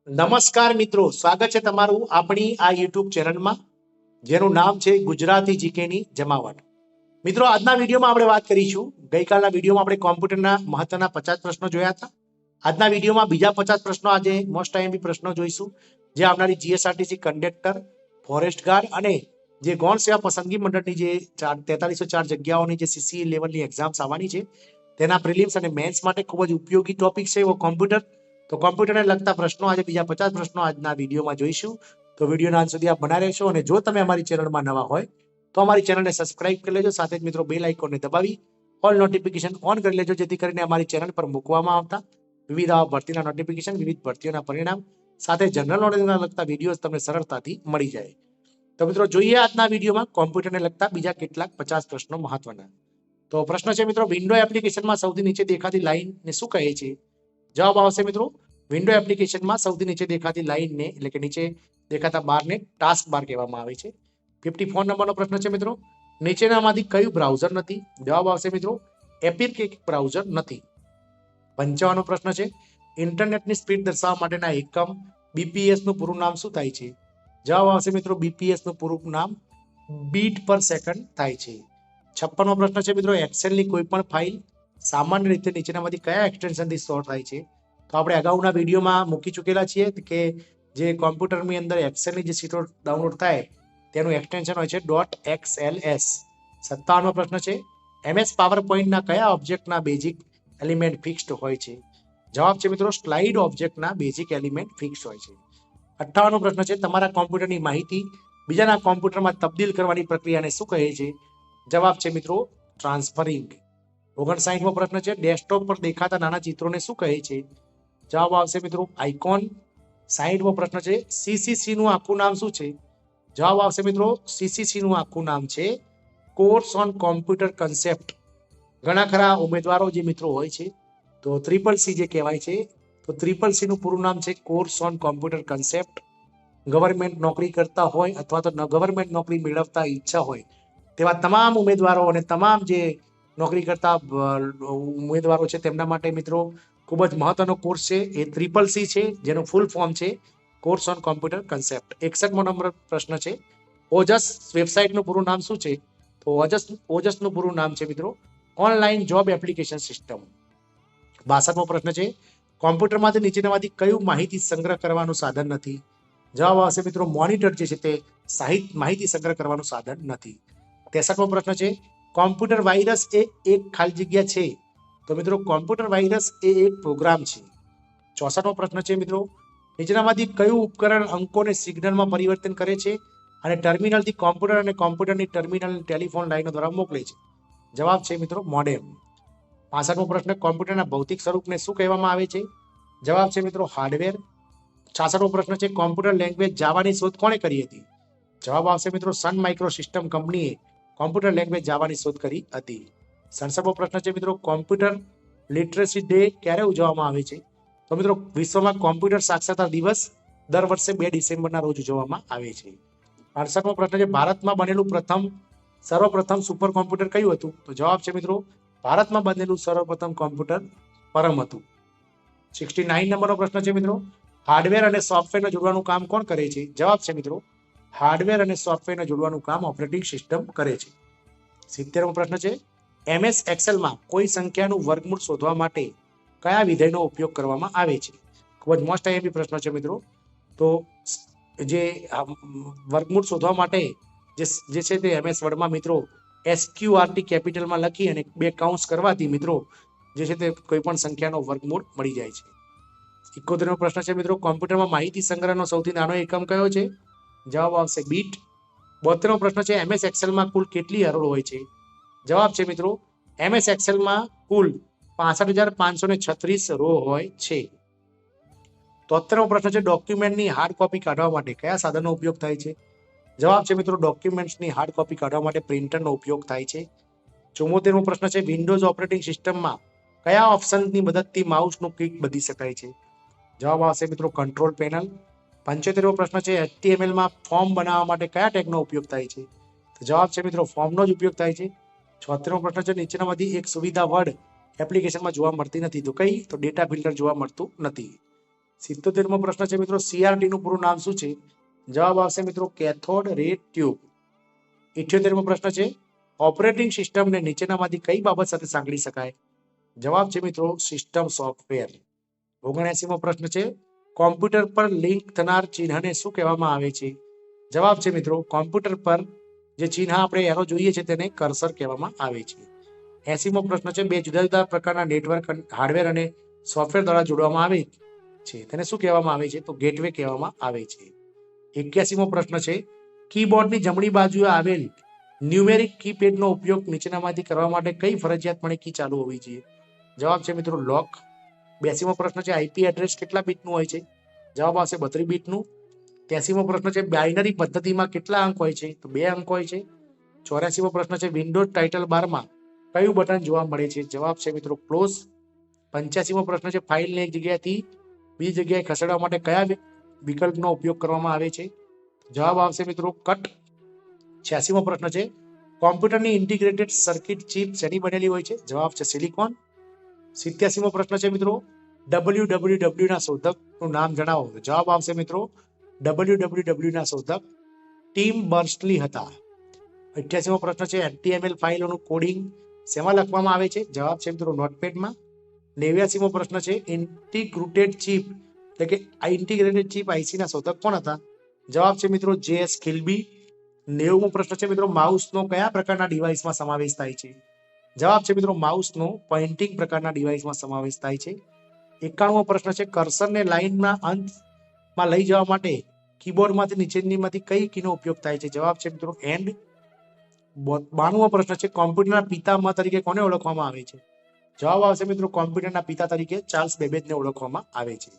નમસ્કાર મિત્રો, સ્વાગત છે તમારું આપણી આ યુટ્યુબ ચેનલમાં જેનું નામ છે ગુજરાતી જીકેની જમાવટ. મિત્રો, આજના વિડીયોમાં આપણે વાત કરીશું. ગઈકાલના વિડીયોમાં આપણે કોમ્પ્યુટરના મહત્વના 50 પ્રશ્નો જોયા હતા. આજના વિડીયોમાં બીજા 50 પ્રશ્નો, આજે મોસ્ટ આઈએમપી પ્રશ્નો જોઈશું, જે આવનારી જીએસઆરટીસી કંડક્ટર, ફોરેસ્ટ ગાર્ડ અને જે ગૌણ સેવા પસંદગી મંડળની જે 4304 જગ્યાઓની જે સીસી લેવલની એક્ઝામ્સ આવવાની છે તેના પ્રિલિમ્સ અને મેન્સ માટે ખૂબ જ ઉપયોગી ટોપિક છે એવો કોમ્પ્યુટર. તો કોમ્પ્યુટરને લગતા પ્રશ્નો, આજે બીજા 50 પ્રશ્નો આજના વિડીયોમાં જોઈશું. તો વિડીયોના અંત સુધી આપ બના રહેશો. અને જો તમે અમારી ચેનલમાં નવા હોય તો અમારી ચેનલને સબસ્ક્રાઇબ કરી લેજો. સાથે જ મિત્રો બેલ આઇકોનને દબાવી ઓલ નોટિફિકેશન ઓન કરી લેજો, જેથી કરીને અમારી ચેનલ પર મૂકવામાં આવતા વિવિધ આવા ભરતીના નોટિફિકેશન, વિવિધ ભરતીઓના પરિણામ સાથે જનરલ નોલેજના લગતા વિડીયોઝ તમને સરળતાથી મળી જાય. તો મિત્રો, જોઈએ આજના વિડીયોમાં કોમ્પ્યુટરને લગતા બીજા કેટલાક 50 પ્રશ્નો મહત્વના. તો પ્રશ્ન છે મિત્રો, વિન્ડો એપ્લિકેશનમાં સૌથી નીચે દેખાતી લાઈનને શું કહે છે? જવાબ આવશે મિત્રો, વિન્ડો એપ્લિકેશનમાં સૌથી નીચે દેખાતી લાઈનને, એટલે કે નીચે દેખાતા બારને ટાસ્ક બાર કહેવામાં આવે છે. 54 નંબરનો પ્રશ્ન છે મિત્રો, નીચેનામાંથી કયું બ્રાઉઝર નથી? જવાબ આવશે મિત્રો, એપિક બ્રાઉઝર નથી. 55 પ્રશ્ન છે, ઇન્ટરનેટની સ્પીડ દર્શાવવા માટેના એકમ બીપીએસ નું પૂરું નામ શું થાય છે? જવાબ આવશે મિત્રો, બીપીએસ નું પૂરું નામ બીટ પર સેકન્ડ થાય છે. 56મો પ્રશ્ન છે મિત્રો, એક્સેલની કોઈ પણ ફાઇલ સામાન્ય રીતે નીચેનામાંથી કયા એક્સટેન્શનથી સ્ટોર થાય છે? તો આપણે અગાઉના વિડીયોમાં મૂકી ચૂકેલા છીએ કે જે કોમ્પ્યુટરની અંદર એક્સેલની જે સીટો ડાઉનલોડ થાય તેનું એક્સટેન્શન હોય છે .xls. 57મો પ્રશ્ન છે, એમએસ પાવર પોઈન્ટના કયા ઓબ્જેક્ટના બેઝિક એલિમેન્ટ ફિક્સ્ડ હોય છે? જવાબ છે મિત્રો, સ્લાઇડ ઓબ્જેક્ટના બેઝિક એલિમેન્ટ ફિક્સ હોય છે. 58મો પ્રશ્ન છે, તમારા કોમ્પ્યુટરની માહિતી બીજાના કોમ્પ્યુટરમાં તબદીલ કરવાની પ્રક્રિયાને શું કહે છે? જવાબ છે મિત્રો, ટ્રાન્સફરિંગ. 59મો પ્રશ્ન છે, ડેસ્કટોપ પર દેખાતા નાના ચિત્રોને શું કહે છે? જવાબ આવશે મિત્રો, આઇકોન. 60મો પ્રશ્ન છે, સીસીસી નું આખું નામ શું છે? જવાબ આવશે મિત્રો, સીસીસી નું આખું નામ છે કોર્સ ઓન કોમ્પ્યુટર કન્સેપ્ટ. ઘણા ખરા ઉમેદવારો જે મિત્રો હોય છે તો CCC જે કહેવાય છે, તો CCC નું પૂરું નામ છે course on computer concept. Government નોકરી કરતા હોય અથવા તો ગવર્મેન્ટ નોકરી મેળવતા ઈચ્છા હોય તેવા તમામ ઉમેદવારો અને તમામ જે નોકરી કરતા ઉમેદવારો છે તેમના માટે મિત્રો ખૂબ જ મહત્વનો કોર્સ છે એ CCC છે, જેનું ફૂલ ફોર્મ છે કોર્સ ઓન કોમ્પ્યુટર કન્સેપ્ટ. 61મો નંબર પ્રશ્ન છે, ઓજસ વેબસાઇટનું પૂરું નામ શું છે? તો ઓજસનું પૂરું નામ છે મિત્રો ઓનલાઈન જોબ એપ્લિકેશન સિસ્ટમ. 62મો પ્રશ્ન છે, કોમ્પ્યુટરમાંથી નીચેનામાંથી કયું માહિતી સંગ્રહ કરવાનું સાધન નથી? જવાબ આવશે મિત્રો, મોનિટર જે છે તે માહિતી સંગ્રહ કરવાનું સાધન નથી. 63મો પ્રશ્ન છે, કોમ્પ્યુટર વાયરસ એ એક ખાલી જગ્યા છે? તો મિત્રો, કોમ્પ્યુટર વાયરસ એ એક પ્રોગ્રામ છે. 64મો પ્રશ્ન છે મિત્રો, નીચેનામાંથી કયું ઉપકરણ અંકોને સિગ્નલમાં પરિવર્તન કરે છે અને ટર્મિનલથી કોમ્પ્યુટર અને કોમ્પ્યુટરની ટર્મિનલ ટેલિફોન લાઈનો દ્વારા મોકલે છે? જવાબ છે મિત્રો, મોડેમ. 65મો પ્રશ્ન, કોમ્પ્યુટરના ભૌતિક સ્વરૂપને શું કહેવામાં આવે છે? જવાબ છે મિત્રો, હાર્ડવેર. 66મો પ્રશ્ન છે, કોમ્પ્યુટર લેંગ્વેજ જાવાની શોધ કોણે કરી હતી? જવાબ આવશે મિત્રો, સન માઇક્રો સિસ્ટમ કંપનીએ કોમ્પ્યુટર લેંગ્વેજ જાવાની શોધ કરી હતી. 67મો પ્રશ્ન છે મિત્રો, કોમ્પ્યુટર લિટરસી ડે ક્યારે ઉજવવામાં આવે છે? તો મિત્રો, વિશ્વમાં કોમ્પ્યુટર સાક્ષરતા દિવસ દર વર્ષે 2 ડિસેમ્બરના રોજ ઉજવવામાં આવે છે. 68મો પ્રશ્ન છે, ભારતમાં બનેલું સર્વપ્રથમ સુપર કોમ્પ્યુટર કયું હતું? તો જવાબ છે મિત્રો, ભારતમાં બનેલું સર્વપ્રથમ કોમ્પ્યુટર પરમ હતું. 69 નંબરનો પ્રશ્ન છે મિત્રો, હાર્ડવેર અને સોફ્ટવેરને જોડવાનું કામ કોણ કરે છે? જવાબ છે મિત્રો, હાર્ડવેર અને સોફ્ટવેરને જોડવાનું કામ ઓપરેટિંગ સિસ્ટમ કરે છે. 70મો પ્રશ્ન છે, એમએસ એક્સેલમાં કોઈ સંખ્યાનું વર્ગમૂળ શોધવા માટે કયા વિધેયનો ઉપયોગ કરવામાં આવે છે? ખૂબ જ મોસ્ટ આઈએમપી પ્રશ્ન છે મિત્રો. તો જે વર્ગમૂળ શોધવા માટે જે છે તે એમએસ વર્ડમાં મિત્રો SQRT કેપિટલમાં લખી અને 2 કૌંસ કરવાથી મિત્રો જે છે તે કોઈ પણ સંખ્યાનો વર્ગમૂળ મળી જાય છે. 71મો પ્રશ્ન છે મિત્રો, કોમ્પ્યુટરમાં માહિતી સંગ્રહનો સૌથી નાનો એકમ કયો છે? જવાબ આવશે બીટ. 72મો પ્રશ્ન છે, એમએસ એક્સેલમાં કુલ કેટલી હરોળ હોય છે? જવાબ છે મિત્રો, એમએસ એક્સેલમાં કુલ 65,536 રો હોય છે. 73મો પ્રશ્ન છે, ડોક્યુમેન્ટની હાર્ડ કોપી કાઢવા માટે કયા સાધનનો ઉપયોગ થાય છે? જવાબ છે મિત્રો, ડોક્યુમેન્ટ્સની હાર્ડ કોપી કાઢવા માટે પ્રિન્ટરનો ઉપયોગ થાય છે. 74મો પ્રશ્ન છે, વિન્ડોઝ ઓપરેટિંગ સિસ્ટમમાં કયા ઓપ્શનની મદદથી માઉસનું ક્લિક બદલી શકાય છે? જવાબ આવશે મિત્રો, કંટ્રોલ પેનલ. 75મો પ્રશ્ન છે, HTML માં ફોર્મ બનાવવા માટે કયા ટેગનો ઉપયોગ થાય છે? તો જવાબ છે મિત્રો, ફોર્મનો જ ઉપયોગ થાય છે. 76મો પ્રશ્ન છે, નીચેનામાંથી એક સુવિધા વર્ડ એપ્લિકેશનમાં જોવા મળતી નથી? તો કઈ? તો ડેટા ફિલ્ટર જોવા મળતું નથી. 77મો પ્રશ્ન છે મિત્રો, CRT નું પૂરું નામ શું છે? જવાબ આવશે મિત્રો કેથોડ રે ટ્યુબ. 78મો પ્રશ્ન છે, ઓપરેટિંગ સિસ્ટમને નીચેનામાંથી કઈ બાબત સાથે સાંકળી શકાય? જવાબ છે મિત્રો સિસ્ટમ સોફ્ટવેર. 79મો પ્રશ્ન છે, કોમ્પ્યુટર પર લિંક થનાર ચિહ્નને શું કહેવામાં આવે છે? જવાબ છે મિત્રો કોમ્પ્યુટર પર જે ચિહ્ન આપણે એરો જોઈએ છે તેને કર્સર કહેવામાં આવે છે. 80મો પ્રશ્ન છે, બે જુદા જુદા પ્રકારના નેટવર્ક હાર્ડવેર અને સોફ્ટવેર દ્વારા જોડવામાં આવે છે તેને શું કહેવામાં આવે છે? તો ગેટવે કહેવામાં આવે છે. 81મો પ્રશ્ન છે, કીબોર્ડની જમણી બાજુએ આવેલ ન્યુમેરિક કીપેડનો ઉપયોગ નીચેનામાંથી કરવા માટે કઈ ફરજિયાતપણે કી ચાલુ હોવી જોઈએ? જવાબ છે મિત્રો લોક. 82મો પ્રશ્ન છે, આઈપી એડ્રેસ કેટલા બીટનું હોય છે? જવાબ આવશે 32 બીટનું. 83મો પ્રશ્ન છે, બાઇનરી પદ્ધતિમાં કેટલા અંક હોય છે? તો 2 અંક હોય છે. 84મો પ્રશ્ન છે, વિન્ડોઝ ટાઇટલ બારમાં કયું બટન જોવા મળે છે? જવાબ છે મિત્રો ક્લોઝ. 85મો પ્રશ્ન છે, ફાઇલને એક જગ્યાએથી બીજી જગ્યાએ ખસેડવા માટે કયા વિકલ્પનો ઉપયોગ કરવામાં આવે છે? જવાબ આવશે મિત્રો કટ. 86મો પ્રશ્ન છે, કોમ્પ્યુટરની ઇન્ટિગ્રેટેડ સર્કિટ ચિપ શેની બનેલી હોય છે? જવાબ છે સિલિકોન. 87મો પ્રશ્ન છે મિત્રો, WWW ના શોધકનું નામ જણાવો. જવાબ આવશે મિત્રો WWW ના શોધક ટીમ બર્નર્સ-લી હતા. 88મો પ્રશ્ન છે, HTML ફાઇલોનું કોડિંગ શેમાં લખવામાં આવે છે? જવાબ છે મિત્રો નોટપેડમાં. 89મો પ્રશ્ન છે, ઇન્ટિગ્રેટેડ ચિપ એટલે કે ઇન્ટિગ્રેટેડ ચિપ આઈસી ના શોધક કોણ હતા? જવાબ છે મિત્રો JS કિલ્બી. 90મો પ્રશ્ન છે મિત્રો, માઉસનો કયા પ્રકારના ડિવાઇસમાં સમાવેશ થાય છે? જવાબ છે મિત્રો માઉસનો પોઇન્ટિંગ પ્રકારના ડિવાઇસમાં સમાવેશ થાય છે. 91મો પ્રશ્ન છે, કર્સરને લાઇનના અંતમાં લઈ જવા માટે કીબોર્ડમાંથી નીચેનીમાંથી કઈ કીનો ઉપયોગ થાય છે? જવાબ છે મિત્રો એન્ડ. 92મો પ્રશ્ન છે, કોમ્પ્યુટરના પિતામહ તરીકે કોને ઓળખવામાં આવે છે? જવાબ આવશે મિત્રો કોમ્પ્યુટરના પિતા તરીકે ચાર્લ્સ બેબેજને ઓળખવામાં આવે છે.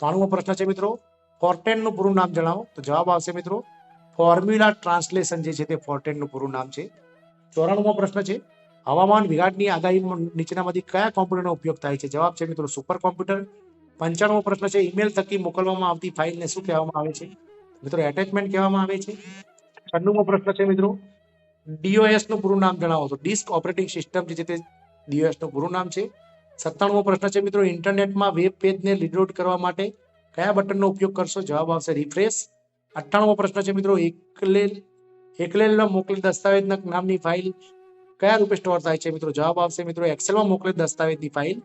93મો પ્રશ્ન છે મિત્રો, ફોર્ટેનનું પૂરું નામ જણાવો. તો જવાબ આવશે મિત્રો ફોર્મ્યુલા ટ્રાન્સલેશન જે છે તે ફોર્ટેનનું પૂરું નામ છે. 94મો પ્રશ્ન છે, હવામાન વિભાગની આગાહી નીચેનામાંથી કયા કોમ્પ્યુટરનો ઉપયોગ થાય છે? જવાબ છે મિત્રો સુપર કોમ્પ્યુટર. 95મો પ્રશ્ન છે, ઈમેલ થકી મોકલવામાં આવતી ફાઇલને શું કહેવામાં આવે છે? મિત્રો એટેચમેન્ટ કહેવામાં આવે છે. 96મો પ્રશ્ન છે મિત્રો, DOS નું પૂરું નામ જણાવો. તો ડિસ્ક ઓપરેટિંગ સિસ્ટમ જે છે તે DOS નું પૂરું નામ છે. 97મો પ્રશ્ન છે મિત્રો, ઇન્ટરનેટમાં વેબ પેજને રીલોડ કરવા માટે કયા બટનનો ઉપયોગ કરશો? જવાબ આવશે રિફ્રેશ. 98મો પ્રશ્ન છે મિત્રો, એકલેલનો મોકલેલ દસ્તાવેજ નામની ફાઇલ કયા રૂપે સ્ટોર થાય છે? મિત્રો જવાબ આવશે મિત્રો એક્સેલમાં મોકલેલ દસ્તાવેજની ફાઇલ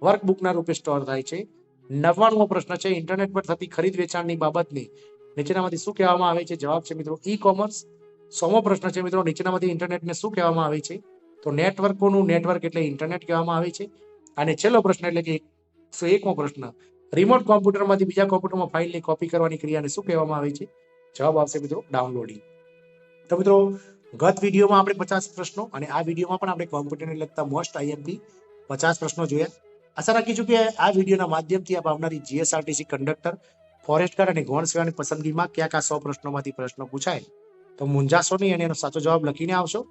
વર્કબુકના રૂપે સ્ટોર થાય છે. 99મો પ્રશ્ન છે, ઇન્ટરનેટ પર થતી ખરીદ વેચાણની બાબતને નીચેનામાંથી શું કહેવામાં આવે છે? જવાબ છે મિત્રો ઈ કોમર્સ. 100મો પ્રશ્ન છે મિત્રો, નીચેનામાંથી ઇન્ટરનેટને શું કહેવામાં આવે છે? તો નેટવર્કોનું નેટવર્ક એટલે ઇન્ટરનેટ કહેવામાં આવે છે. અને છેલ્લો પ્રશ્ન એટલે કે 101મો પ્રશ્ન, રિમોટ કોમ્પ્યુટરમાંથી બીજા કોમ્પ્યુટરમાં ફાઇલની કોપી કરવાની ક્રિયાને શું કહેવામાં આવે છે? જવાબ આવશે મિત્રો ડાઉનલોડિંગ. તો મિત્રો ગત વિડીયોમાં આપણે 50 પ્રશ્નો અને આ વિડીયોમાં પણ આપણે કોમ્પ્યુટરને લગતા મોસ્ટ આઈએમપી 50 પ્રશ્નો જોયા. આશા રાખીશું કે આ વિડીયોના માધ્યમથી આપ આવનારી GSRTC કંડક્ટર, ફોરેસ્ટ ગાર્ડ અને ગૌણ સેવાની પસંદગીમાં ક્યાંક આ 100 પ્રશ્નોમાંથી પ્રશ્નો પૂછાય તો મૂંઝાશો નહીં અને એનો સાચો જવાબ લખીને આવશો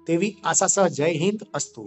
તેવી આશા સહ. જય હિન્દ. અસ્તુ.